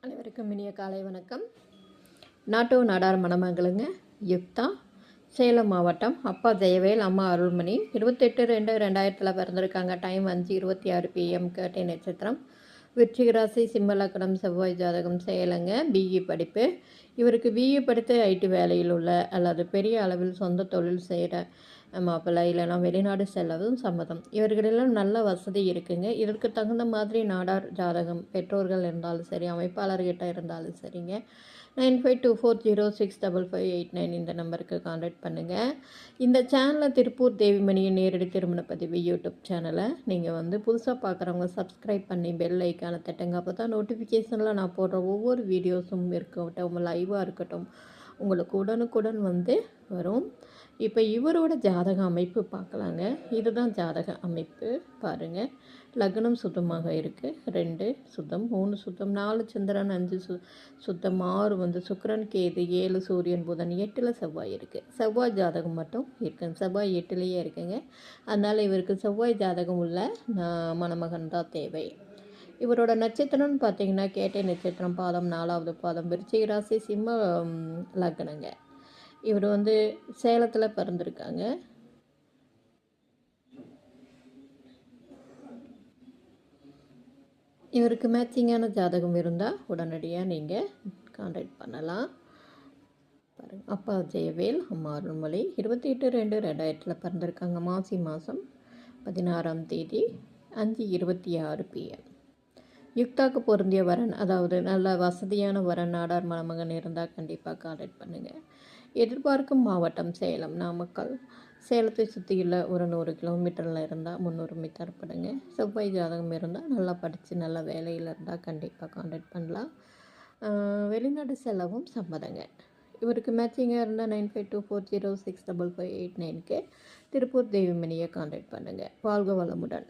அனைவருக்கும் இனிய காலை வணக்கம். நாட்டு நாடார் மணமகளுங்க. யுக்தா, சேலம் மாவட்டம். அப்பா ஜெயவேல், அம்மா அருள்மணி. 28/2/2000 பிறந்திருக்காங்க. Time 5:26 PM. கேட்டை நட்சத்திரம். விருச்சிக ராசி, சிம்ம லக்னம், செவ்வாய் ஜாதகம். சேலங்க. பிஇ படிப்பு. இவருக்கு பிஇ படித்து ஐடி வேலையில் உள்ள அல்லது பெரிய அளவில் சொந்த தொழில் செய்கிற மாப்பிள்ளை, இல்லைனா வெளிநாடு செல்லவும் சம்மதம். இவர்களெல்லாம் நல்ல வசதி இருக்குங்க. இதற்கு தகுந்த மாதிரி நாடார் ஜாதகம் பெற்றோர்கள் இருந்தாலும் சரி, அமைப்பாளர்கிட்ட இருந்தாலும் சரிங்க. 9524065589 இந்த நம்பருக்கு கான்டாக்ட் பண்ணுங்கள். இந்த சேனலில் திருப்பூர் தேவிமணியின் நேரடி திருமண பதிவு யூடியூப் சேனலை நீங்கள் புதுசாக பார்க்குறவங்க சப்ஸ்கிரைப் பண்ணி பெல் ஐக்கானை தட்டுங்க. அப்போ தான் நோட்டிஃபிகேஷனில் நான் போடுற ஒவ்வொரு வீடியோஸும் இருக்கட்டும், லைவாக இருக்கட்டும், உங்களுக்கு உடனுக்குடன் வரும். இப்போ இவரோட ஜாதக அமைப்பு பார்க்கலாங்க. இதுதான் ஜாதக அமைப்பு பாருங்கள். லக்னம் சுத்தமாக இருக்குது. 2 சுத்தம், 3 சுத்தம், 4 சந்திரன், 5 சுத்தம், 6 சுக்கிரன், கேது, 7 சூரியன், புதன், 8 செவ்வாய் இருக்குது. செவ்வாய் ஜாதகம் மட்டும் இருக்குங்க. செவ்வாய் 8லேயே இருக்குங்க. அதனால் இவருக்கு செவ்வாய் ஜாதகம் உள்ள மணமகன் தான் தேவை. இவரோட நட்சத்திரம்னு பார்த்தீங்கன்னா கேட்டை நட்சத்திரம், பாதம் 4வது பாதம், விருச்சிக ராசி, சிம்ம லக்னங்க. இவர் சேலத்தில் பிறந்திருக்காங்க. இவருக்கு மேட்சிங்கான ஜாதகம் இருந்தால் உடனடியாக நீங்கள் கான்டாக்ட் பண்ணலாம். பாருங்கள், அப்பா ஜெயவேல், அம்மா அருள்மொழி. 28/2/2000 பிறந்திருக்காங்க. மாசி மாதம் 16ஆம் தேதி 5:26 PM. யுக்தாக்கு பொருந்திய வரன், அதாவது நல்ல வசதியான வரன், நாடார் மணமகன் இருந்தால் கண்டிப்பாக கான்டாக்ட் பண்ணுங்கள். எதிர்பார்க்கும் மாவட்டம் சேலம், நாமக்கல். சேலத்தை சுற்றியுள்ள ஒரு 100 கிலோமீட்டரில் இருந்தால் 300 மீட்டர் படுங்க. செவ்வாய் ஜாதகம் இருந்தால் நல்லா படித்து நல்ல வேலையில் இருந்தால் கண்டிப்பாக கான்டாக்ட் பண்ணலாம். வெளிநாடு செல்லவும் சம்மதங்க. இவருக்கு மேட்சிங்காக இருந்தால் 9524065589க்கு திருப்பூர் தேவிமணியை கான்டாக்ட் பண்ணுங்கள். வாழ்க வளமுடன்.